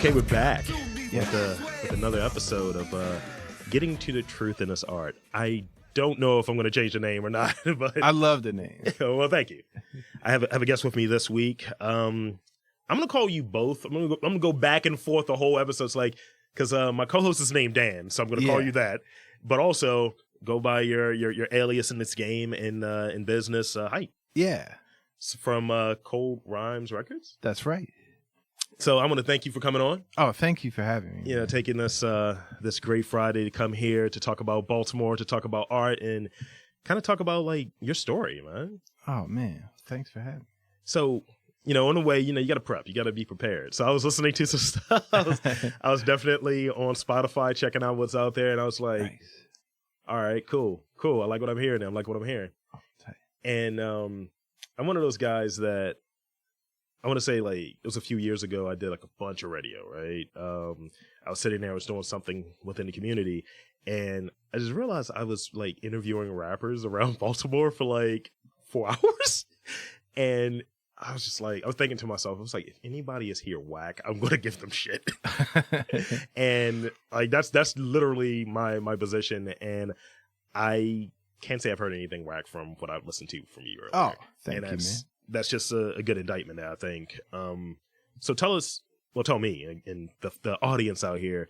Okay, we're back Yes. with another episode of Getting to the Truth in This Art. I don't know if I'm going to change the name or not, but I love the name. well, thank you. I have a guest with me this week. I'm going to call you both. I'm going to go back and forth the whole episode. It's like, because my co-host is named Dan, so I'm going to call you that. But also go by your alias in this game in business. Hype. Yeah, It's from Cold Rhymes Records. that's right. So I want to thank you for coming on. Oh, thank you for having me. You know, taking this this great Friday to come here to talk about Baltimore, to talk about art, and kind of talk about like your story, man. Oh man, thanks for having me. So, you know, in a way, you know, you got to prep, you got to be prepared. So I was listening to some stuff. I was definitely on Spotify checking out what's out there, and I was like, Nice. all right, cool. I like what I'm hearing. I like what I'm hearing. Oh, tight. And I'm one of those guys that I want to say, like, it was a few years ago, I did like a bunch of radio, right? I was sitting there, I was doing something within the community, and I just realized I was like interviewing rappers around Baltimore for like 4 hours. And I was just like, I was thinking to myself, I was like, if anybody is here whack, I'm going to give them shit. And like, that's literally my position. And I can't say I've heard anything whack from what I've listened to from you earlier. Oh, thank and you, man. That's just a good indictment, I think. So tell me and the audience out here,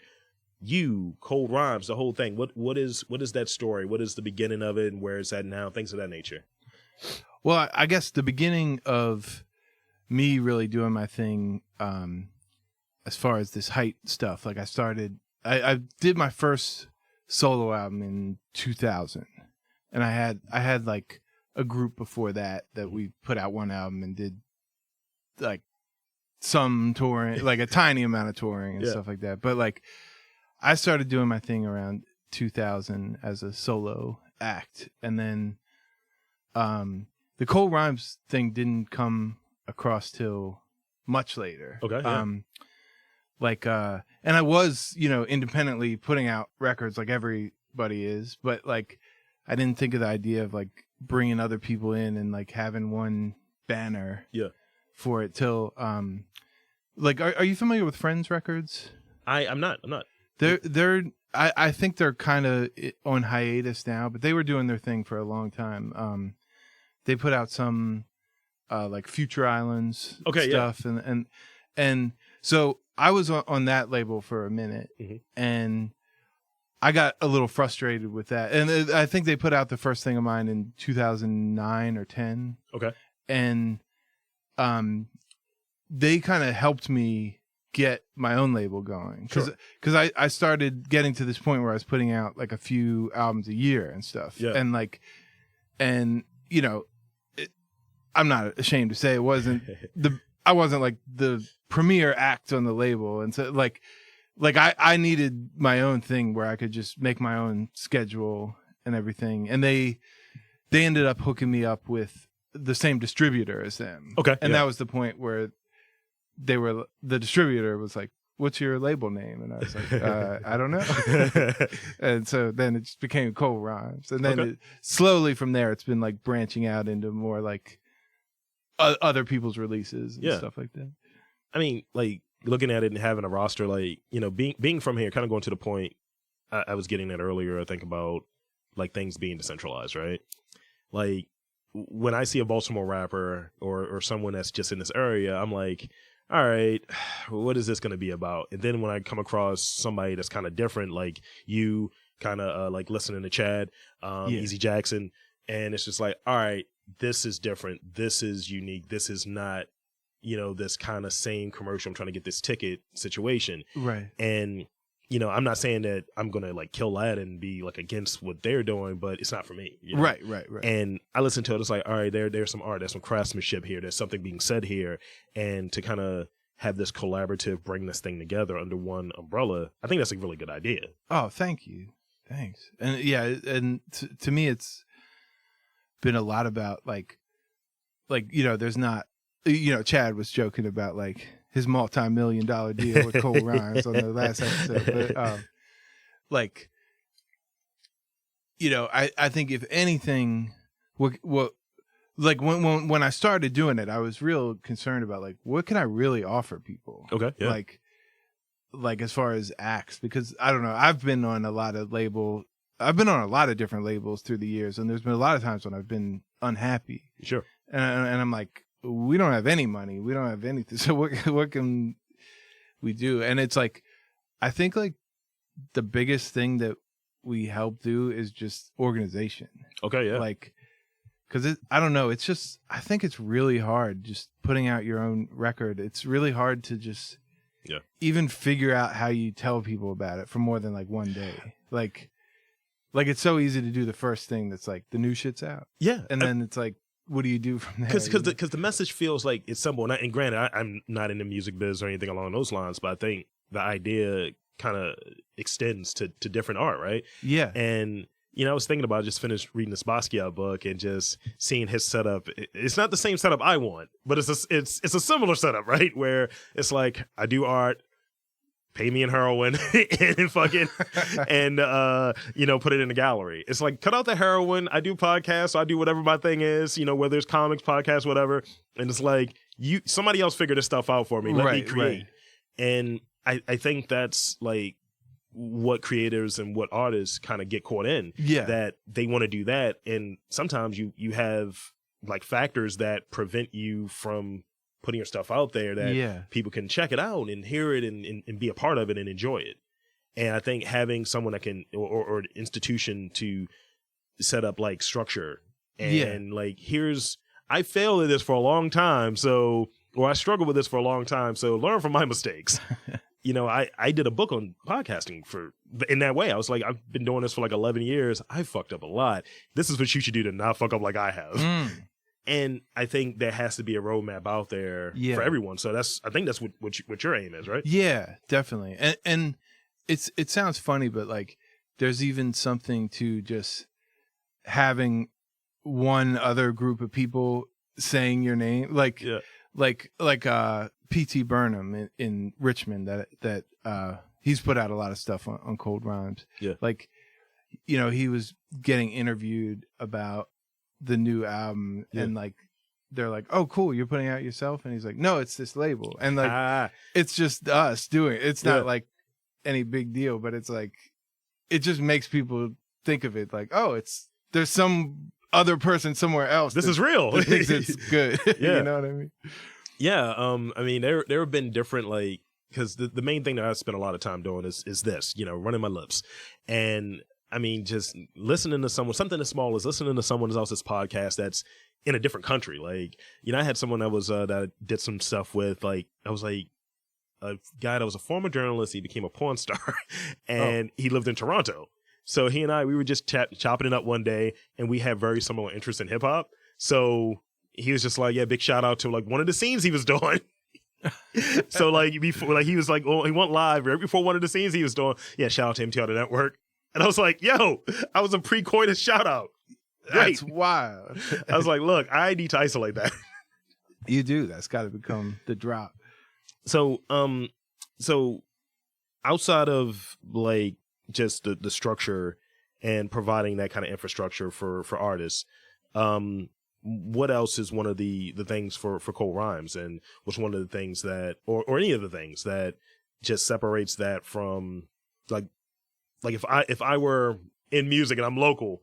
you, Cold Rhymes, the whole thing. What is that story? What is the beginning of it, and where is that now? Things of that nature. Well, I guess the beginning of me really doing my thing, as far as this height stuff, like I did my first solo album in 2000, and I had like a group before that we put out one album and did like some touring, like a tiny amount of touring and stuff like that. But like I started doing my thing around 2000 as a solo act, and then the Cold Rhymes thing didn't come across till much later. Okay. Yeah. And I was, independently putting out records like everybody is, but like I didn't think of the idea of like bringing other people in and like having one banner for it till like are you familiar with Friends Records? I'm not. I think they're kind of on hiatus now, but they were doing their thing for a long time. They put out some like Future Islands stuff, and so I was on that label for a minute, and I got a little frustrated with that. And I think they put out the first thing of mine in 2009 or 10. Okay. And they kind of helped me get my own label going. Because I started getting to this point where I was putting out like a few albums a year and stuff. Yeah. And I'm not ashamed to say it wasn't I wasn't like the premier act on the label. And so like I needed my own thing where I could just make my own schedule and everything. And they ended up hooking me up with the same distributor as them. Okay. And that was the point where the distributor was like, "What's your label name?" And I was like, "I don't know." And so then it just became Cold Rhymes. And then slowly from there, it's been like branching out into more like other people's releases and stuff like that. I mean, like, looking at it and having a roster, like, being from here, kind of going to the point I was getting at earlier, I think about like things being decentralized, right? Like when I see a Baltimore rapper or someone that's just in this area, I'm like, all right, what is this going to be about? And then when I come across somebody that's kind of different, like you kind of like listening to Chad, Easy Jackson, and it's just like, all right, this is different. This is unique. This is not, this kind of same commercial. I'm trying to get this ticket situation. Right. And, I'm not saying that I'm going to like kill that and be like against what they're doing, but it's not for me. Right. And I listen to it. It's like, all right, there's some art. There's some craftsmanship here. There's something being said here. And to kind of have this collaborative, bring this thing together under one umbrella, I think that's a really good idea. Oh, thank you. Thanks. And and to me, it's been a lot about like, there's not, Chad was joking about like his multi-million-dollar deal with Cold Rhymes on the last episode, but I think if anything, what like when I started doing it, I was real concerned about like what can I really offer people. Okay, yeah. Like like as far as acts, because I don't know, I've been on a lot of different labels through the years, and there's been a lot of times when I've been unhappy. Sure. And I'm like, we don't have any money, we don't have anything, so what can we do? And it's like, I think like the biggest thing that we help do is just organization. Okay, yeah. Like, because I don't know, it's just, I think it's really hard just putting out your own record. It's really hard to just even figure out how you tell people about it for more than like one day. Like it's so easy to do the first thing that's like, the new shit's out. Yeah. And then it's like, what do you do from there? Because the message feels like it's simple. And granted, I'm not in the music biz or anything along those lines, but I think the idea kind of extends to different art, right? Yeah. And I was thinking about, I just finished reading this Basquiat book and just seeing his setup. It's not the same setup I want, but it's a similar setup, right? Where it's like, I do art, pay me in heroin, and fucking and put it in the gallery. It's like, cut out the heroin. I do podcasts, so I do whatever my thing is, whether it's comics, podcasts, whatever. And it's like, somebody else figure this stuff out for me. Let me create. Right. And I think that's like what creators and what artists kind of get caught in. Yeah. That they want to do that. And sometimes you have like factors that prevent you from putting your stuff out there that people can check it out and hear it and be a part of it and enjoy it. And I think having someone that can, or an institution to set up like structure and like, I failed at this for a long time. I struggled with this for a long time. So learn from my mistakes. I did a book on podcasting in that way. I was like, I've been doing this for like 11 years. I fucked up a lot. This is what you should do to not fuck up like I have. And I think there has to be a roadmap out there for everyone. So I think that's what your aim is, right? Yeah, definitely. And it sounds funny, but like there's even something to just having one other group of people saying your name, like P.T. Burnham in Richmond that he's put out a lot of stuff on Cold Rhymes. Yeah. Like, he was getting interviewed about the new album and like, they're like, oh, cool, you're putting out yourself? And he's like, no, it's this label. And like, it's just us doing it. It's not like any big deal, but it's like, it just makes people think of it like, oh, there's some other person somewhere else. This is real. That thinks it's good. You know what I mean? Yeah. I mean, there have been different, like, because the main thing that I spent a lot of time doing is this, running my lips. And I mean, just listening to something as small as listening to someone else's podcast that's in a different country. Like, I had someone that was, that I did some stuff with, like, I was like, a guy that was a former journalist. He became a porn star and he lived in Toronto. So he and I, we were just chopping it up one day and we had very similar interests in hip hop. So he was just like, yeah, big shout out to like one of the scenes he was doing. So like before, like he was like, oh, he went live right before one of the scenes he was doing. Yeah, shout out to MTR the Network. And I was like, yo, I was a pre-coitus shout out. That's wild. I was like, look, I need to isolate that. You do. That's got to become the drop. So outside of like just the structure and providing that kind of infrastructure for artists, what else is one of the things for Cold Rhymes, and what's one of the things that, or any of the things that just separates that from like if I were in music and I'm local,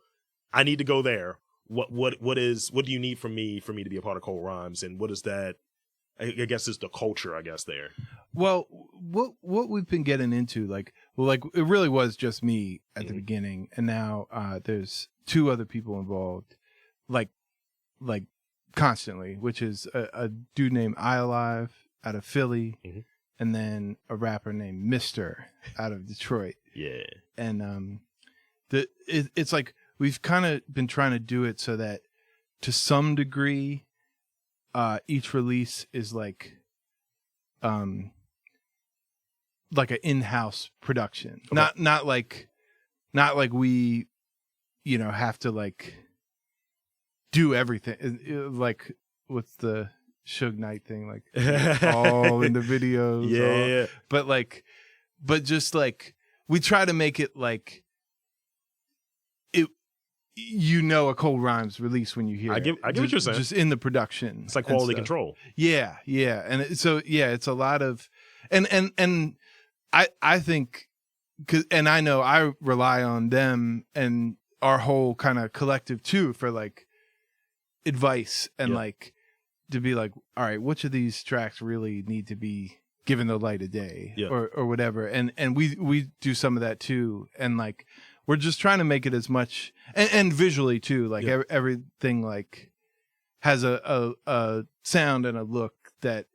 I need to go there. What do you need from me to be a part of Cold Rhymes, and what is that? I guess is the culture, I guess, there. Well, what we've been getting into, like it really was just me at the beginning, and now there's two other people involved, like constantly, which is a dude named iAlive out of Philly, and then a rapper named Mister out of Detroit. Yeah. And it's like we've kind of been trying to do it so that to some degree each release is like an in-house production. Okay. Not like we have to like do everything, like what's the Suge Knight thing, like all in the videos, but just like we try to make it like it, a Cold Rhymes release when you hear I get what you're saying. Just in the production. It's like quality control. Yeah. And it's a lot of, and I think, and I know I rely on them and our whole kind of collective too for like advice and like to be like, all right, which of these tracks really need to be given the light of day or whatever. And we do some of that too. And like, we're just trying to make it as much and visually too, like everything like has a sound and a look that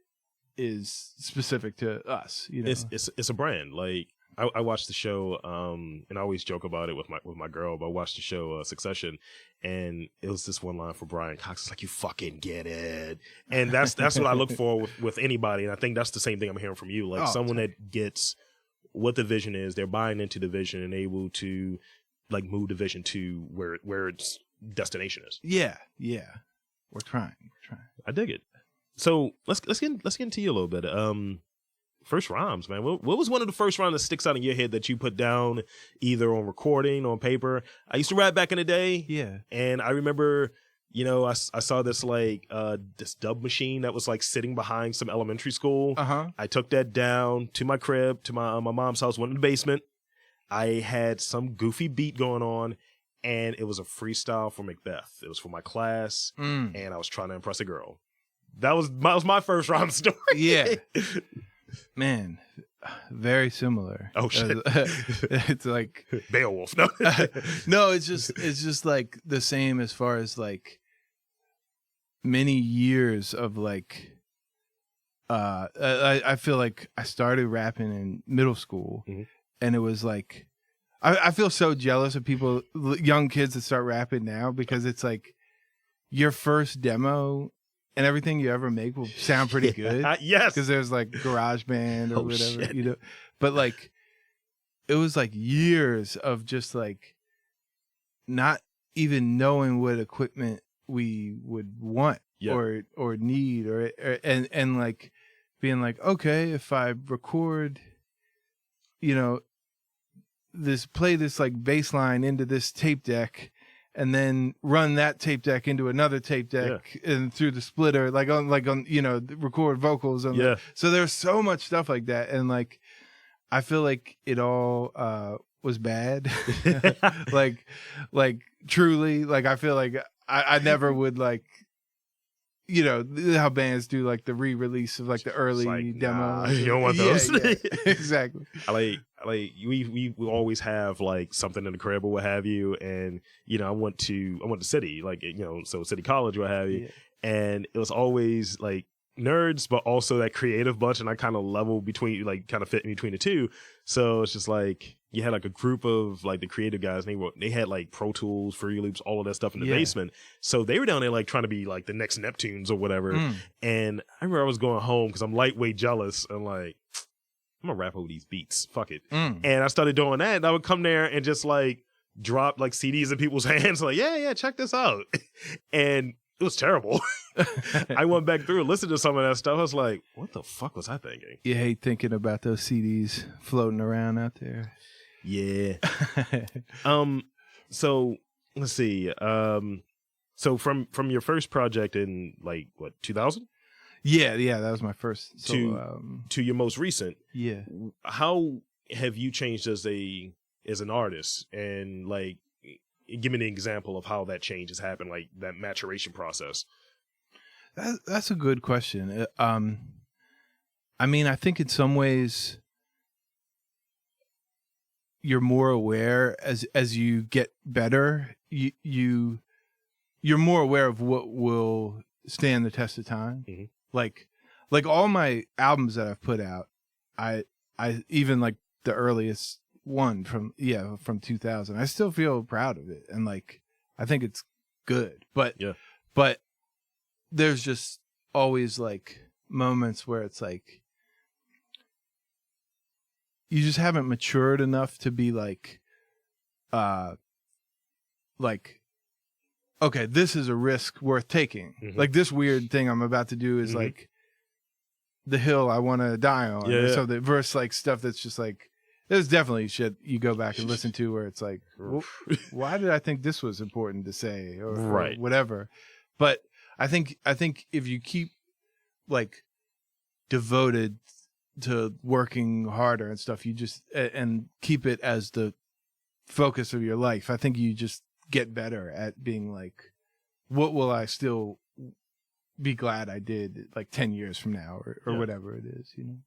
is specific to us, you know. It's a brand. Like I watched the show, and I always joke about it with my girl, but I watched the show Succession, and it was this one line for Brian Cox. It's like, you fucking get it. And that's what I look for with anybody. And I think that's the same thing I'm hearing from you. Like someone that gets what the vision is, they're buying into the vision and able to like move the vision to where its destination is. Yeah. We're trying. I dig it. So let's get into you a little bit. First rhymes, man. What was one of the first rhymes that sticks out in your head that you put down either on recording or on paper? I used to rap back in the day. Yeah. And I remember, you know, I saw this like this dub machine that was like sitting behind some elementary school. I took that down to my crib, to my mom's house, went in the basement. I had some goofy beat going on, and it was a freestyle for Macbeth. It was for my class, and I was trying to impress a girl. That was my first rhyme story. Yeah. Man, very similar. Oh shit! It's like Beowulf. No, no, it's just like the same as far as like many years of like. I feel like I started rapping in middle school, and it was like, I feel so jealous of people, young kids that start rapping now, because it's like your first demo. And everything you ever make will sound pretty good. Yes. Because there's like GarageBand or whatever, shit. You know. But like, it was like years of just like not even knowing what equipment we would want or need and like being like, okay, if I record, you know, play this like bass line into this tape deck, and then run that tape deck into another tape deck and through the splitter, like on you know, record vocals. And so there's so much stuff like that. And like, I feel like it all was bad. like truly, like, I feel like I never would like, you know, how bands do like the re-release of like the early demo. Nah, you don't want those. Yeah, exactly. We always have like something in the crib or what have you, and you know, I went to City, like, you know, so City College, what have you, and it was always like nerds, but also that creative bunch, and I kind of level between, like, kind of fit in between the two. So it's just like you had like a group of like the creative guys, and they had like Pro Tools, Fruity Loops, all of that stuff in the basement. So they were down there like trying to be like the next Neptunes or whatever. And I remember I was going home because I'm lightweight jealous and like, I'm gonna rap over these beats. Fuck it. And I started doing that, and I would come there and just like drop like CDs in people's hands, like, yeah, check this out. And it was terrible. I went back through and listened to some of that stuff. I was like, what the fuck was I thinking? You hate thinking about those CDs floating around out there. Yeah. So let's see. So from your first project in like what, 2000? Yeah, that was my first solo, to your most recent. Yeah. How have you changed as an artist, and like, give me an example of how that change has happened, like that maturation process? That's a good question. I mean, I think in some ways you're more aware as you get better. You're more aware of what will stand the test of time. Like all my albums that I've put out, I even like the earliest one from 2000, I still feel proud of it, and like I think it's good, but there's just always like moments where it's like you just haven't matured enough to be like okay, this is a risk worth taking. Like this weird thing I'm about to do is like the hill I want to die on. So the verse, like stuff that's just like, there's definitely shit you go back and listen to where it's like, why did I think this was important to say, or whatever. But I think if you keep like devoted working harder and stuff. You just and keep it as the focus of your life. I think you just get better at being like, what will I still be glad I did like 10 years from now or whatever it is, you know?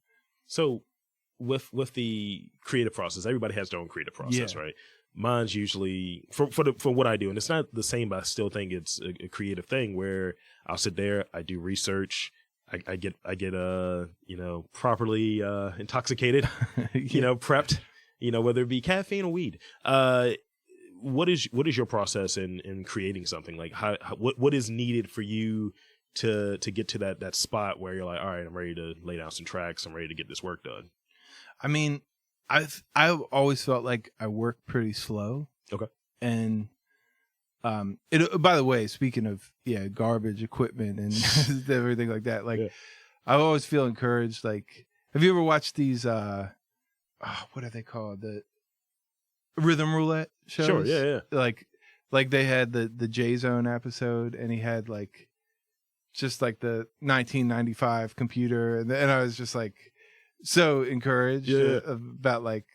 So with the creative process, everybody has their own creative process, right? Mine's usually for what I do, and it's not the same, but I still think it's a creative thing where I'll sit there, I do research, I get properly intoxicated, prepped, whether it be caffeine or weed. What is your process in creating something? Like what is needed for you to get to that spot where you're like, all right, I'm ready to lay down some tracks, I'm ready to get this work done? I mean, I've always felt like I work pretty slow. Okay. And by the way, speaking of garbage equipment and everything like that, like I always feel encouraged. Like, have you ever watched these what are they called? The rhythm roulette shows? Sure, yeah. Like they had the J Zone episode, and he had like just like the 1995 computer, and I was just like so encouraged about like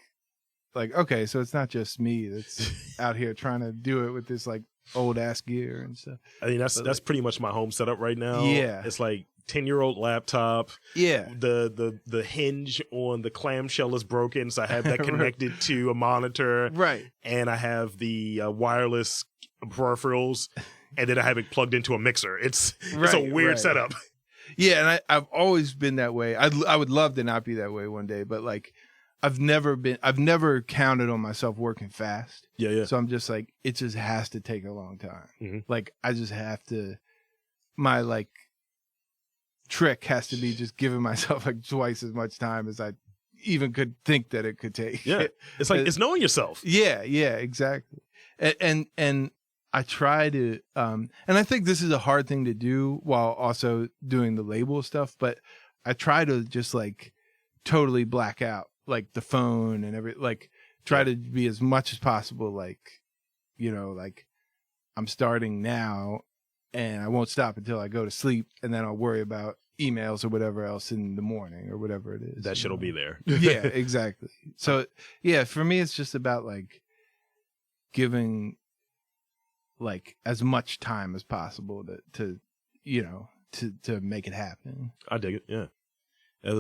okay, so it's not just me that's out here trying to do it with this like old ass gear and stuff. I mean, that's pretty much my home setup right now. Yeah, it's like 10-year-old laptop. Yeah, the hinge on the clamshell is broken, so I have that connected to a monitor. Right, and I have the wireless peripherals, and then I have it plugged into a mixer. It's a weird setup. Yeah, and I've always been that way. I would love to not be that way one day, but like I've never counted on myself working fast. Yeah. So I'm just like, it just has to take a long time. Mm-hmm. Like I just have to, my like trick has to be just giving myself like twice as much time as I even could think that it could take. Yeah, it's like it's knowing yourself. Yeah, exactly. And I try to, and I think this is a hard thing to do while also doing the label stuff, but I try to just like totally black out like the phone and try to be as much as possible. Like, like I'm starting now and I won't stop until I go to sleep, and then I'll worry about emails or whatever else in the morning or whatever it is. That shit'll be there. Yeah, exactly. So yeah, for me, it's just about like giving like as much time as possible to make it happen. I dig it. Yeah. It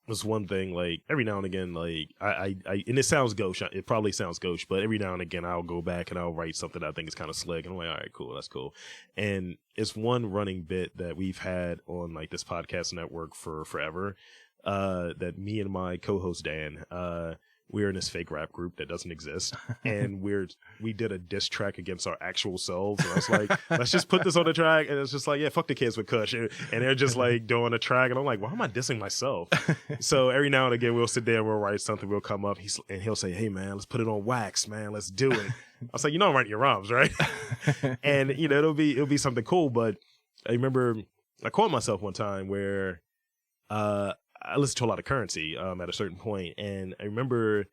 was one thing, like every now and again, like I and it sounds gauche, it probably sounds gauche, but every now and again I'll go back and I'll write something that I think is kind of slick, and I'm like, all right, cool, that's cool. And it's one running bit that we've had on like this podcast network for forever, that me and my co-host Dan, we're in this fake rap group that doesn't exist, and we did a diss track against our actual selves. And I was like, let's just put this on the track. And it's just like, yeah, fuck the kids with Kush. And they're just like doing a track. And I'm like, why am I dissing myself? So every now and again, we'll sit there and we'll write something. We'll come up and he'll say, hey, man, let's put it on wax, man. Let's do it. I was like, I'm writing your rhymes, right? And, it'll be something cool. But I remember I caught myself one time where I listened to a lot of Currency at a certain point, and I remember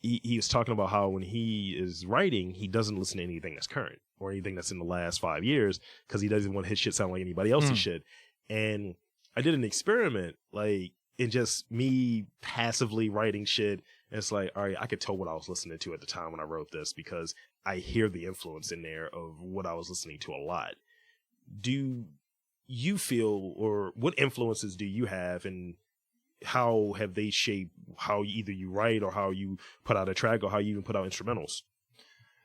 he was talking about how when he is writing, he doesn't listen to anything that's current or anything that's in the last 5 years because he doesn't want his shit sound like anybody else's shit. And I did an experiment, like in just me passively writing shit, and it's like, all right, I could tell what I was listening to at the time when I wrote this because I hear the influence in there of what I was listening to a lot. Do you feel, or what influences do you have, and how have they shaped how either you write or how you put out a track or how you even put out instrumentals?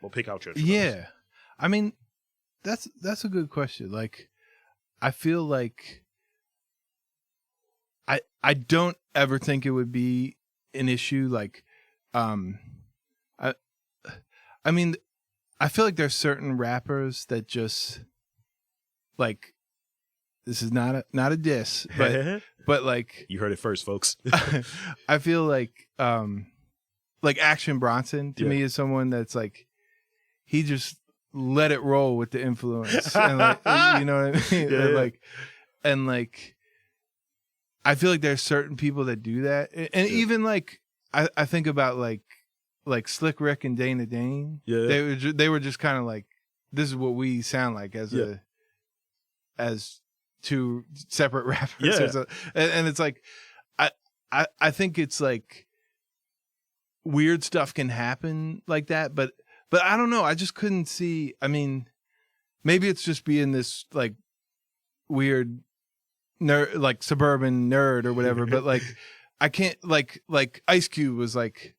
We'll pick out your instrumentals. Yeah. I mean, that's a good question. Like, I feel like I don't ever think it would be an issue. Like, I mean, I feel like there's certain rappers that just like, this is not a diss, but like, you heard it first, folks. I feel like Action Bronson to me is someone that's like, he just let it roll with the influence, and like, you know what I mean? Yeah. And like, I feel like there's certain people that do that, and even like I think about like Slick Rick and Dana Dane. Yeah, they were just kind of like, this is what we sound like as two separate rappers. Yeah. And it's like, I think it's like weird stuff can happen like that, but I don't know. I just couldn't see. I mean, maybe it's just being this like weird nerd, like suburban nerd or whatever. But like, I can't like Ice Cube was like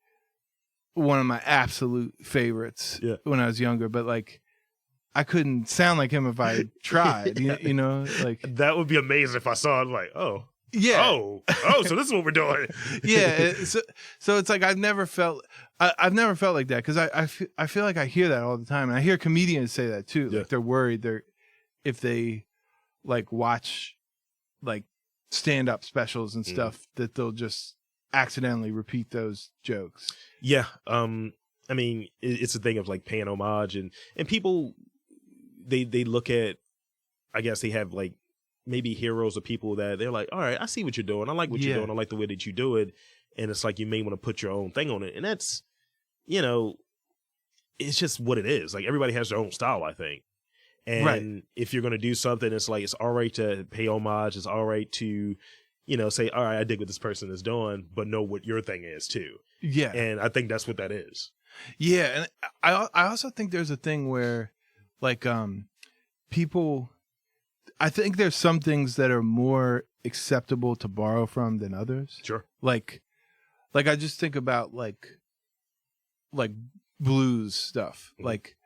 one of my absolute favorites when I was younger. But like, I couldn't sound like him if I tried. You know, like that would be amazing if I saw it. Like, oh. Yeah. Oh, so this is what we're doing. Yeah. So it's like I've never felt like that because I feel like I hear that all the time, and I hear comedians say that too. Yeah. Like they're worried if they like watch like stand up specials and stuff that they'll just accidentally repeat those jokes. Yeah. I mean, it's a thing of like paying homage and people they look at. I guess they have like. Maybe heroes or people that they're like, all right, I see what you're doing. I like what you're doing. I like the way that you do it. And it's like, you may want to put your own thing on it. And that's, you know, it's just what it is. Like everybody has their own style, I think. And if you're going to do something, it's like, it's all right to pay homage. It's all right to, you know, say, all right, I dig what this person is doing, but know what your thing is too. Yeah. And I think that's what that is. Yeah. And I also think there's a thing where like, people, I think there's some things that are more acceptable to borrow from than others. Sure. Like I just think about like blues stuff. Mm-hmm. Like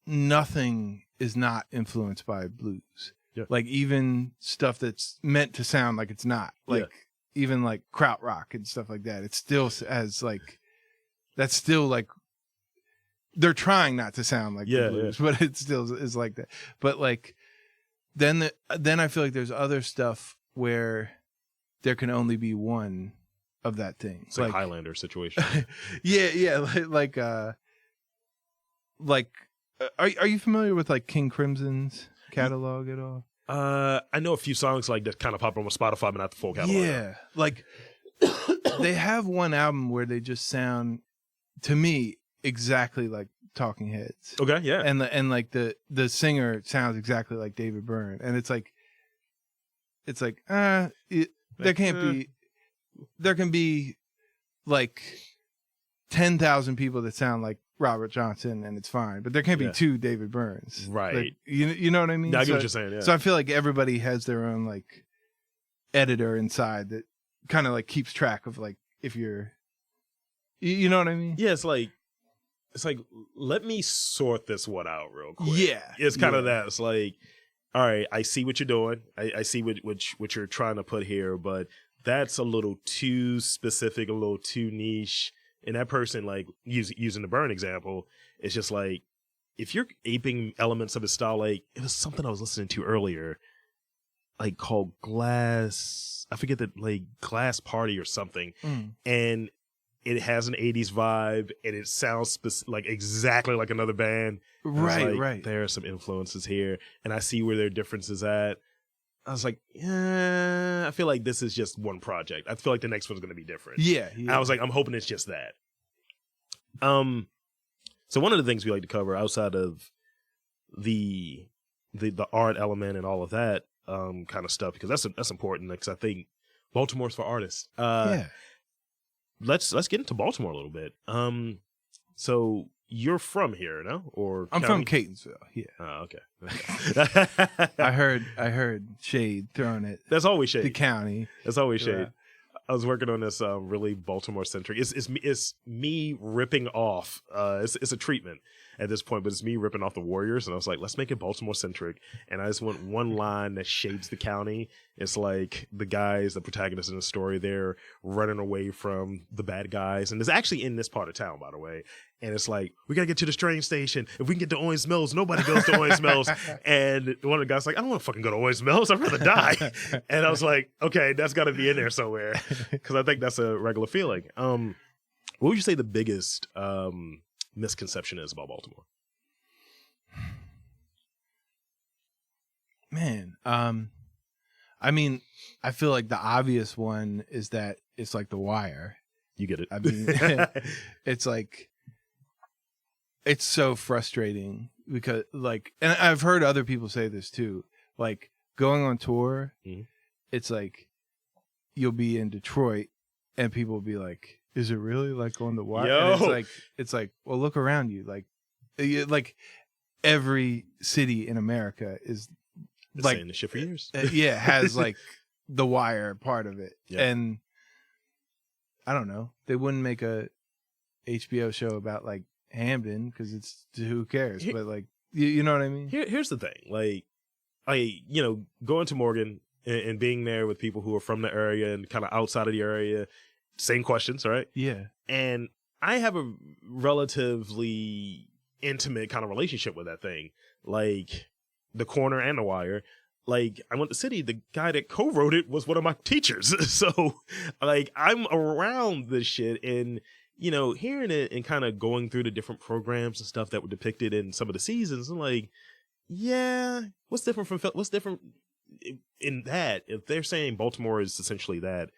nothing is not influenced by blues. Yeah. Like even stuff that's meant to sound like it's not. Like even like krautrock and stuff like that. It still has like that's still like they're trying not to sound like the blues, but it still is like that. But like then I feel like there's other stuff where there can only be one of that thing. It's like Highlander situation. Yeah. Are you familiar with like King Crimson's catalog at all? I know a few songs like that kind of pop on Spotify, but not the full catalog. Yeah, like they have one album where they just sound to me exactly like Talking Heads. Okay, yeah. And like the singer sounds exactly like David Byrne, and it's like there can be like 10,000 people that sound like Robert Johnson, and it's fine, but there can't be two David Byrnes, right? Like, you know what I mean? Yeah, I get what you're saying. Yeah. So I feel like everybody has their own like editor inside that kind of like keeps track of like if you're, you know what I mean? Yeah, it's like let me sort this one out real quick. Yeah, it's kind of that. It's like, all right, I see what you're doing. I see what you're trying to put here, but that's a little too specific, a little too niche. And that person, like using the Byrne example, it's just like if you're aping elements of his style, like it was something I was listening to earlier, like called Glass. I forget that, like Glass Party or something, and it has an 80s vibe, and it sounds like exactly like another band. Right. There are some influences here, and I see where their difference is at. I was like, yeah, I feel like this is just one project. I feel like the next one's going to be different. Yeah. I was like, I'm hoping it's just that. So one of the things we like to cover outside of the art element and all of that kind of stuff, because that's important, because I think Baltimore's for artists. Let's get into Baltimore a little bit. So you're from here, no? Or I'm from Catonsville. Yeah. Oh, okay. I heard shade thrown at. That's always shade. The county. That's always shade. I was working on this really Baltimore centric. It's me ripping off. It's a treatment at this point, but it's me ripping off the Warriors, and I was like, let's make it Baltimore centric. And I just want one line that shades the county. It's like the protagonists in the story, they're running away from the bad guys, and it's actually in this part of town, by the way. And it's like, we gotta get to the train station. If we can get to Owens Mills, nobody goes to Owens Mills. And one of the guys like, I don't want to fucking go to Owens Mills. I'd rather die. And I was like, okay, that's got to be in there somewhere, because I think that's a regular feeling. What would you say the biggest misconception is about Baltimore? Man, I mean, I feel like the obvious one is that it's like The Wire. You get it. I mean, it's like, it's so frustrating because like, and I've heard other people say this too, like going on tour, it's like, you'll be in Detroit and people will be like, is it really like on the wire? Yo. And it's like, well, look around you. Like every city in America is like saying this shit for years. Has like the wire part of it. Yeah. And I don't know. They wouldn't make a HBO show about like Hamden because it's who cares? But like, you know what I mean? Here's the thing. Like, going to Morgan and being there with people who are from the area and kind of outside of the area, same questions, right? Yeah. And I have a relatively intimate kind of relationship with that thing. Like, The Corner and The Wire. Like, I went to City, the guy that co-wrote it was one of my teachers. So, like, I'm around this shit and, hearing it and kind of going through the different programs and stuff that were depicted in some of the seasons. I'm like, yeah, what's different in that? If they're saying Baltimore is essentially that,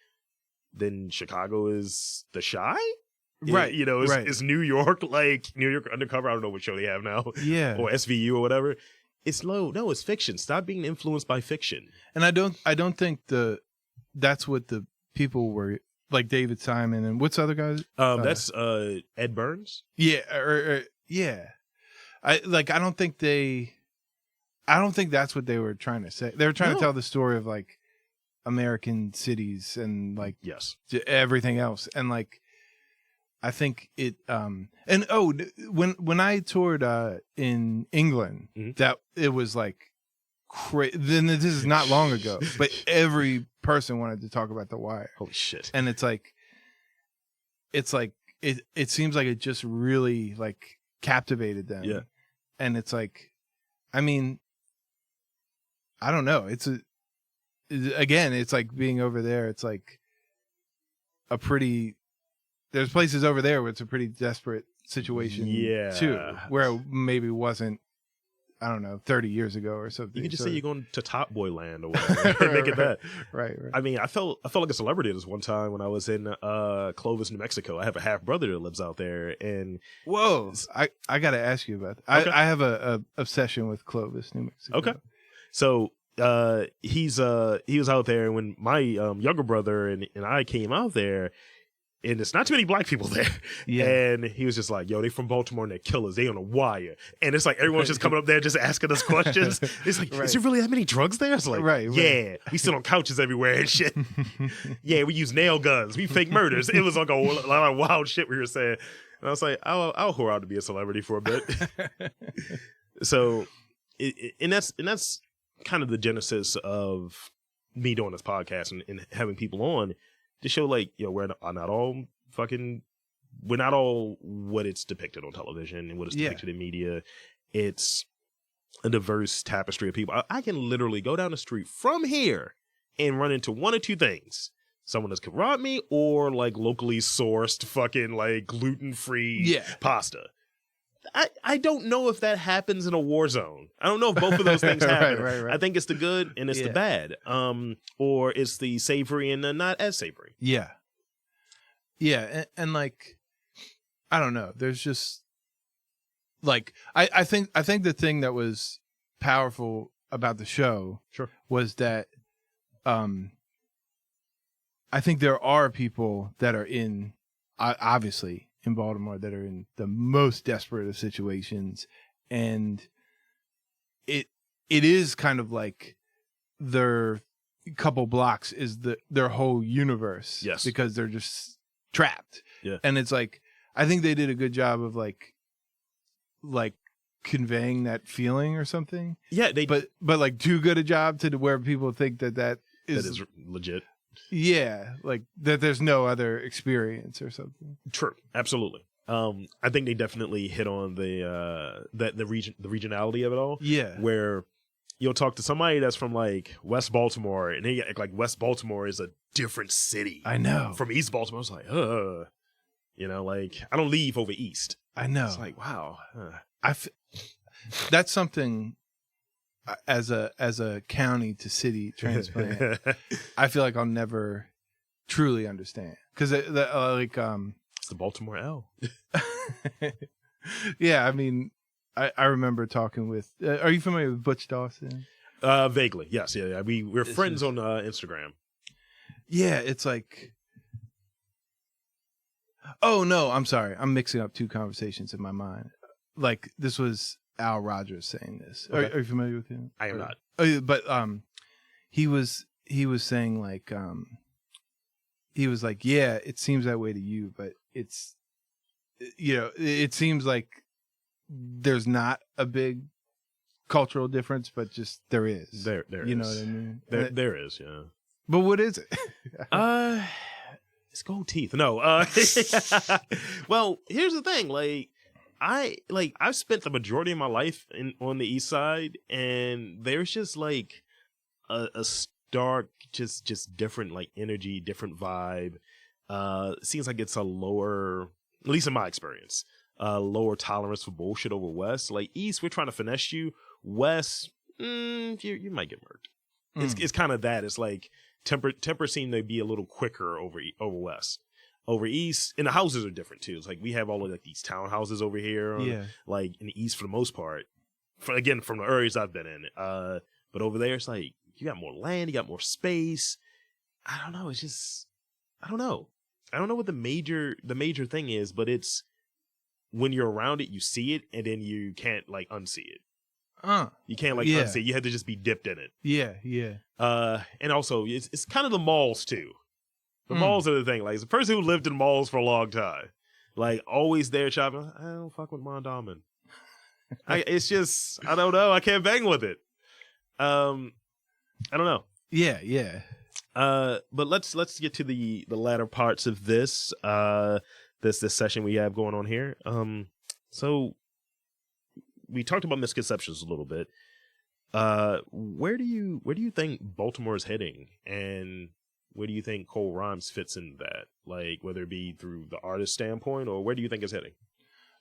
then Chicago is the Chi? Right. Is New York, like New York Undercover? I don't know what show they have now. Yeah. Or SVU or whatever. It's low. No, it's fiction. Stop being influenced by fiction. And I don't think that's what the people were like. David Simon and what's the other guys? That's Ed Burns. Yeah, yeah. I don't think that's what they were trying to say. They were trying to tell the story of like American cities and like everything else. And like I think it when I toured in England, that it was like then this is not long ago, but every person wanted to talk about The Wire. Holy shit. And it seems like it just really like captivated them. Yeah. And it's like, I mean, I don't know. It's like being over there. It's like there's places over there where it's a pretty desperate situation too, where it maybe wasn't, I don't know, 30 years ago or something. You can just say you're going to Top Boy Land or whatever. Make it that. Right. I mean, I felt like a celebrity this one time when I was in Clovis, New Mexico. I have a half brother that lives out there, and whoa, I got to ask you about that. Okay. I have a obsession with Clovis, New Mexico. Okay, so he was out there, and when my younger brother and I came out there. And it's not too many black people there. Yeah. And he was just like, yo, they from Baltimore and they're killers. They on the wire. And it's like everyone's just coming up there just asking us questions. It's like, is there really that many drugs there? It's like, yeah, we sit on couches everywhere and shit. Yeah, we use nail guns. We fake murders. It was like a lot of wild shit we were saying. And I was like, I'll whore out to be a celebrity for a bit. So, and that's kind of the genesis of me doing this podcast and having people on. To show like, we're not all what it's depicted on television and what it's depicted in media. It's a diverse tapestry of people. I can literally go down the street from here and run into one or two things. Someone that's could rob me or like locally sourced fucking like gluten-free pasta. I don't know if that happens in a war zone. I don't know if both of those things happen. Right. I think it's the good and it's the bad. Or it's the savory and the not as savory. Yeah. Yeah. And like, I don't know. There's just like, I think the thing that was powerful about the show was that, I think there are people that are obviously in Baltimore that are in the most desperate of situations, and it is kind of like their couple blocks is their whole universe, because they're just trapped. And it's like I think they did a good job of like conveying that feeling or something. But like too good a job to where people think that is legit. Yeah, like that there's no other experience or something. True, absolutely. I think they definitely hit on the regionality of it all. Yeah, where you'll talk to somebody that's from like West Baltimore, and they act like West Baltimore is a different city. I know. From East Baltimore, it's like, like I don't leave over East. I know. It's like, wow. That's something. As a county to city transplant, I feel like I'll never truly understand because it's the Baltimore L. Yeah, I mean, I remember talking with. Are you familiar with Butch Dawson? Vaguely, yes. Yeah. We're friends on Instagram. Yeah, it's like, oh no, I'm sorry, I'm mixing up two conversations in my mind. Like this was Al Rogers saying this. Okay. Are you familiar with him? I am not. Oh, but he was saying like he was like, yeah, it seems that way to you, but it's, you know, it seems like there's not a big cultural difference, but just there is. There you is. know what I mean? There is, yeah. But what is it? It's gold teeth. No. Well, here's the thing. Like, I've spent the majority of my life on the East Side, and there's just like a stark, just different like energy, different vibe. Seems like it's a lower, at least in my experience, lower tolerance for bullshit over West. Like East, we're trying to finesse you. West, you might get murked. It's kind of that. It's like temper seem to be a little quicker over West. Over East, and the houses are different too. It's like we have all of like these townhouses over here, like in the East for the most part. From the areas I've been in, but over there it's like you got more land, you got more space. I don't know. It's just I don't know. I don't know what the major thing is, but it's when you're around it, you see it, and then you can't like unsee it. You can't like unsee it. You have to just be dipped in it. Yeah. And also it's kind of the malls too. The malls are the thing. Like, as a person who lived in malls for a long time, like, always there shopping, I don't fuck with Mondawmin. It's just, I don't know. I can't bang with it. I don't know. Yeah. But let's get to the latter parts of this this session we have going on here. So we talked about misconceptions a little bit. Where do you think Baltimore is heading, and where do you think Cole Rhymes fits in that? Like, whether it be through the artist standpoint, or where do you think it's heading?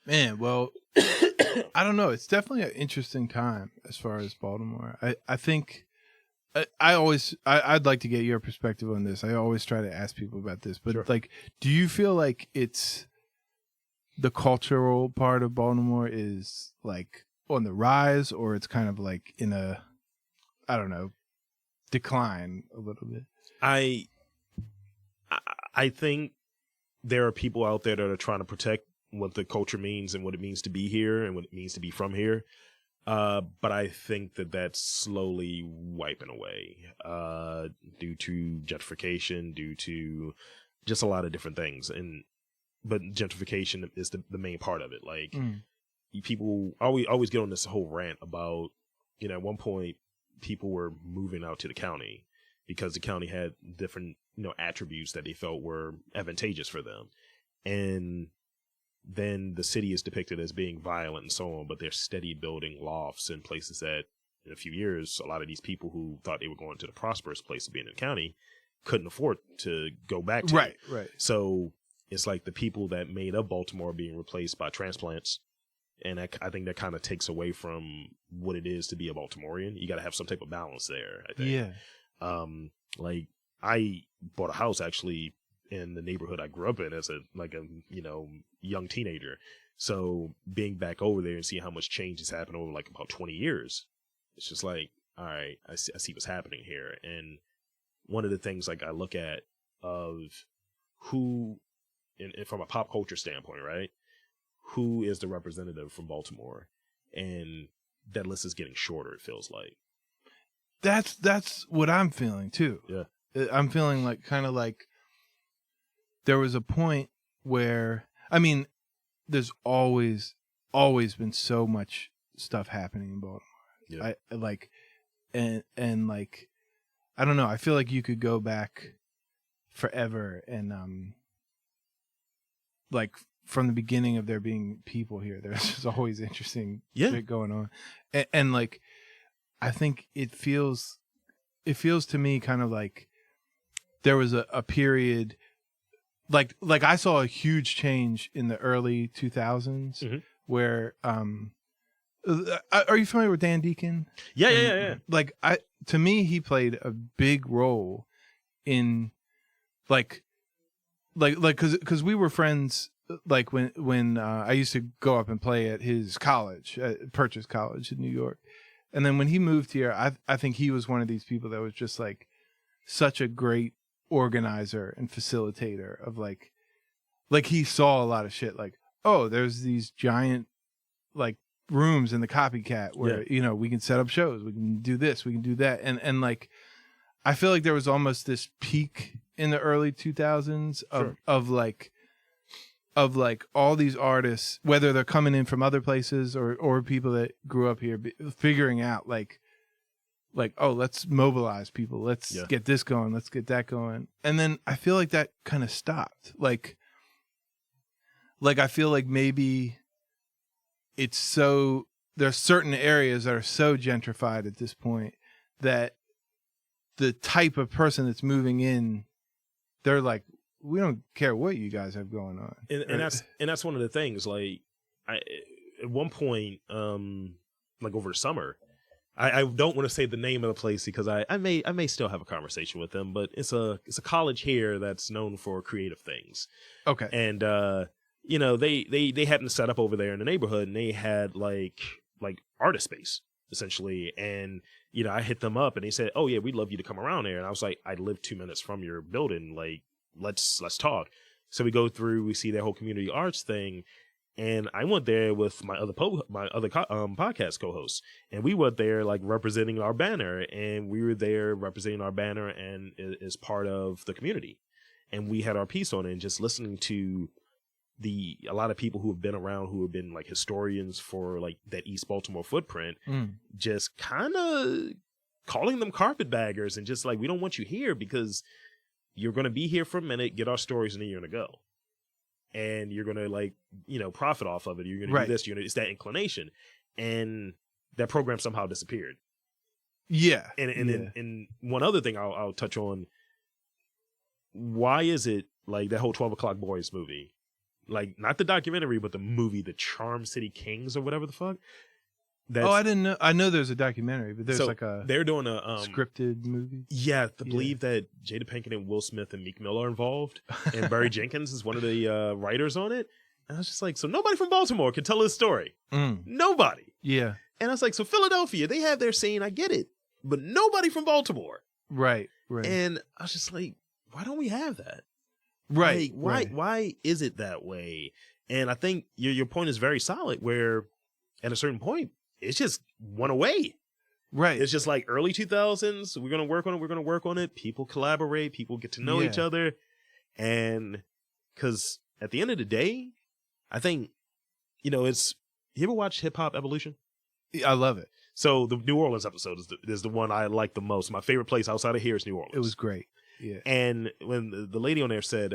Man, well, I don't know. It's definitely an interesting time as far as Baltimore. I think I'd like to get your perspective on this. I always try to ask people about this, but Sure. like, do you feel like it's the cultural part of Baltimore is like on the rise, or it's kind of like in a, I don't know, decline a little bit? I think there are people out there that are trying to protect what the culture means and what it means to be here and what it means to be from here. But I think that that's slowly wiping away due to gentrification, due to just a lot of different things. But gentrification is the main part of it. Like, people always get on this whole rant about, you know, at one point people were moving out to the county because the county had different, you know, attributes that they felt were advantageous for them. And then the city is depicted as being violent and so on, but they're steady building lofts in places that in a few years, a lot of these people who thought they were going to the prosperous place of being in the county couldn't afford to go back to. Right. So it's like the people that made up Baltimore being replaced by transplants. And I think that kind of takes away from what it is to be a Baltimorean. You got to have some type of balance there, I think. Yeah. Like, I bought a house actually in the neighborhood I grew up in as a young teenager. So being back over there and seeing how much change has happened over like about 20 years, it's just like, all right, I see what's happening here. And one of the things like I look at of who, and from a pop culture standpoint, right? Who is the representative from Baltimore? And that list is getting shorter, it feels like. That's what I'm feeling too. Yeah. I'm feeling like kind of like there was a point where, I mean, there's always been so much stuff happening in Baltimore. Yeah. I like, and like, I don't know. I feel like you could go back forever and like from the beginning of there being people here, there's just always interesting shit going on, and like, I think it feels to me kind of like there was a period like I saw a huge change in the early 2000s where are you familiar with Dan Deacon? Yeah. Like to me he played a big role in like cuz we were friends like when I used to go up and play at his college, at Purchase College in New York. And then when he moved here, I think he was one of these people that was just like such a great organizer and facilitator of like he saw a lot of shit like, oh, there's these giant like rooms in the Copycat where you know we can set up shows, we can do this, we can do that, and like I feel like there was almost this peak in the early 2000s of like all these artists, whether they're coming in from other places or people that grew up here, figuring out like, oh, let's mobilize people. Let's get this going. Let's get that going. And then I feel like that kind of stopped. Like I feel like maybe it's so, there's certain areas that are so gentrified at this point that the type of person that's moving in, they're like, we don't care what you guys have going on. And that's one of the things. Like, at one point, like over the summer, I don't want to say the name of the place because I may still have a conversation with them, but it's a college here that's known for creative things. Okay. And you know, they hadn't set up over there in the neighborhood, and they had like artist space essentially. And you know, I hit them up and they said, "Oh yeah, we'd love you to come around there." And I was like, "I live 2 minutes from your building. Like, let's talk." So we go through, we see their whole community arts thing. And I went there with my other podcast co-hosts, and we went there like representing our banner, and we were there representing our banner and as part of the community. And we had our piece on it, and just listening to a lot of people who have been around, who have been like historians for like that East Baltimore footprint, just kind of calling them carpetbaggers and just like, we don't want you here because you're going to be here for a minute, get our stories, and then you're going to go. And you're going to like, you know, profit off of it. You're going to do this. It's that inclination. And that program somehow disappeared. Yeah. And one other thing I'll touch on. Why is it like that whole 12 O'Clock Boys movie? Like, not the documentary, but the movie, The Charm City Kings or whatever the fuck. I didn't know. I know there's a documentary, but there's they're doing a scripted movie. Yeah, I believe that Jada Pinkett and Will Smith and Meek Mill are involved, and Barry Jenkins is one of the writers on it. And I was just like, so nobody from Baltimore can tell this story. Nobody. Yeah. And I was like, so Philadelphia, they have their scene, I get it, but nobody from Baltimore. Right. And I was just like, why don't we have that? Right. Like, why is it that way? And I think your point is very solid, where at a certain point, it's just went away. Right. It's just like early 2000s. We're going to work on it. People collaborate. People get to know each other. And because at the end of the day, I think, you know, you ever watch Hip Hop Evolution? I love it. So the New Orleans episode is the one I like the most. My favorite place outside of here is New Orleans. It was great. Yeah. And when the lady on there said,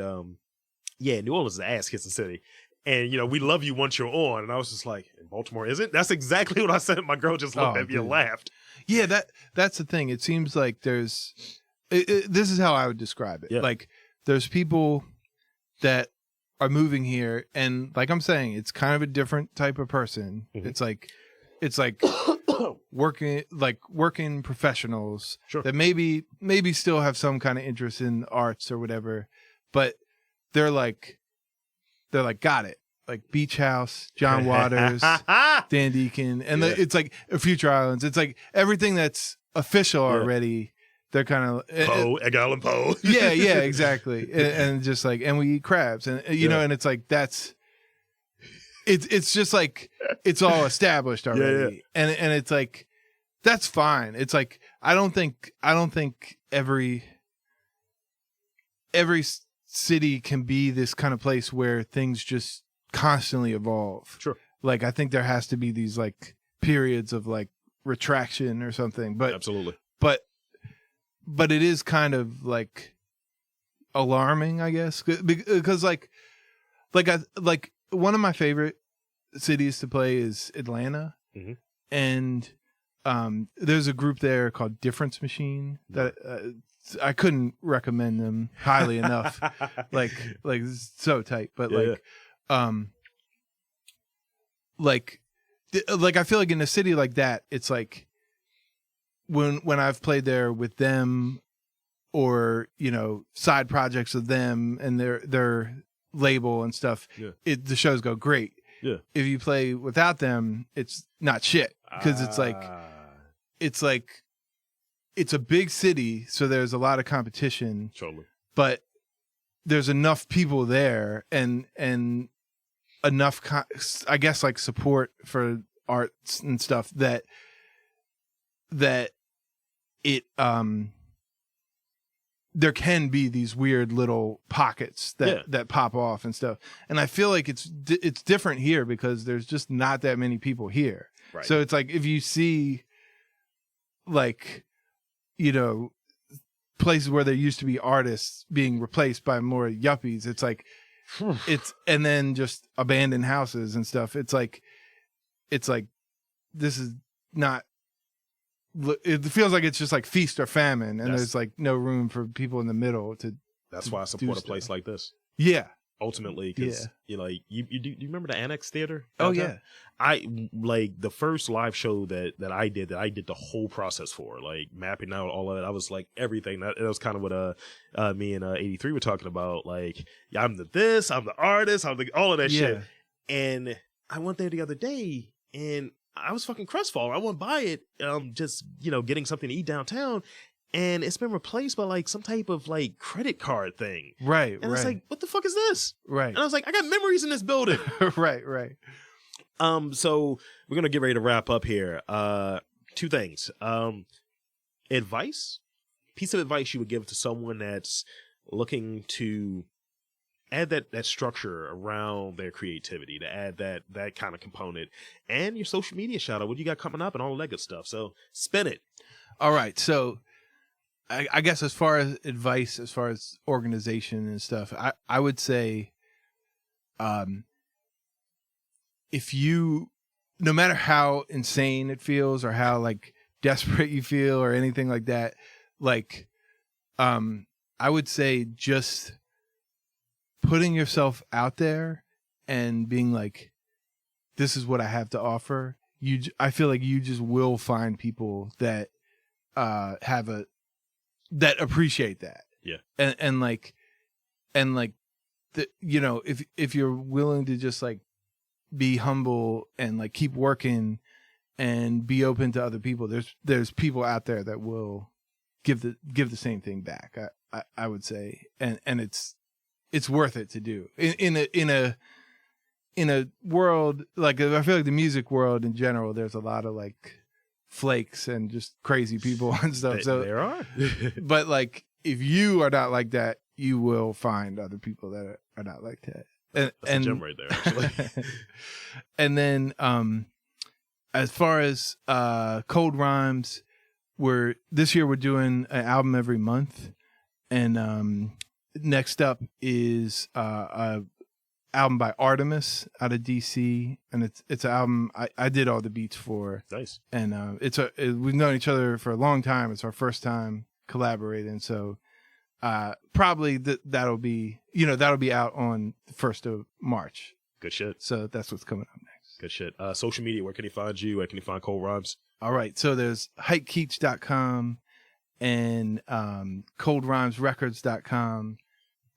yeah, New Orleans is an ass-kissing city. And, you know, we love you once you're on. And I was just like, in Baltimore isn't? That's exactly what I said. My girl just looked at me and laughed. Yeah, that's the thing. It seems like this is how I would describe it. Yeah. Like, there's people that are moving here, and like I'm saying, it's kind of a different type of person. Mm-hmm. It's like working professionals that maybe still have some kind of interest in arts or whatever, but they're like, got it. Like Beach House, John Waters, Dan Deacon, and it's like Future Islands. It's like everything that's official already. They're kind of Edgar Allan Poe. yeah, exactly. and just like, and we eat crabs, and you know, and it's like it's just like it's all established already, and it's like that's fine. It's like I don't think every city can be this kind of place where things just constantly evolve. Sure. Like I think there has to be these like periods of like retraction or something. But absolutely. But it is kind of like alarming, I guess, because like one of my favorite cities to play is Atlanta, and there's a group there called Difference Machine that. I couldn't recommend them highly enough. like so tight, but I feel like in a city like that, it's like when I've played there with them, or you know, side projects of them and their label and stuff, the shows go great. Yeah. If you play without them, it's not shit, because it's like it's a big city, so there's a lot of competition. Totally. but there's enough people there and enough, I guess, like support for arts and stuff that it there can be these weird little pockets that pop off and stuff. And I feel like it's different here because there's just not that many people here. Right. So it's like if you see like, you know, places where there used to be artists being replaced by more yuppies, it's like and then just abandoned houses and stuff. It's like this is not, it feels like it's just like feast or famine, and there's like no room for people in the middle to. That's why I support a place like this. Yeah. Ultimately, because you know, you remember the Annex Theater? Oh yeah. I like the first live show that I did the whole process for, like mapping out all of it. I was like everything. That was kind of what me and 83 were talking about. Like, I'm the artist, I'm the all of that shit. And I went there the other day, and I was fucking crestfallen. I went by it, just, you know, getting something to eat downtown, and it's been replaced by like some type of like credit card thing. Right. And it's like, what the fuck is this? Right. And I was like, I got memories in this building. Right. So we're gonna get ready to wrap up here. Two things. Piece of advice you would give to someone that's looking to add that structure around their creativity, to add that kind of component, and your social media shout out, what you got coming up and all that good stuff. So spin it. All right. So I guess as far as advice, as far as organization and stuff, I would say, if you, no matter how insane it feels or how like desperate you feel or anything like that, like, I would say just putting yourself out there and being like, this is what I have to offer. I feel like you just will find people that that appreciate that. Yeah. And like you know, if you're willing to just like be humble and like keep working and be open to other people, there's people out there that will give the same thing back. I would say, and it's worth it to do in a world like, I feel like the music world in general, there's a lot of like flakes and just crazy people and stuff. So there are. But like, if you are not like that, you will find other people that are not like that. That's a gem right there, actually. And then as far as Cold Rhymes, this year we're doing an album every month, and next up is a album by Artemis out of DC, and it's an album I did all the beats for. Nice. And we've known each other for a long time. It's our first time collaborating, so probably that'll be out on the 1st of March. Good shit. So that's what's coming up next. Good shit. Social media, where can he find you? Where can he find Cold Rhymes? All right, so there's hypekeech.com and coldrhymesrecords.com,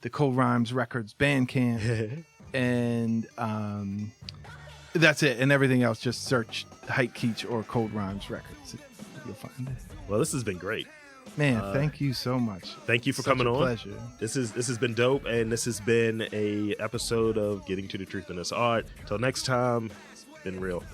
the Cold Rhymes Records Bandcamp, and that's it. And everything else, just search Hype Keech or Cold Rhymes Records. You'll find it. Well, this has been great. Man, thank you so much. Thank you for coming on. Pleasure. This has been dope, and this has been a episode of Getting to the Truth in This Art. Till next time, it's been real.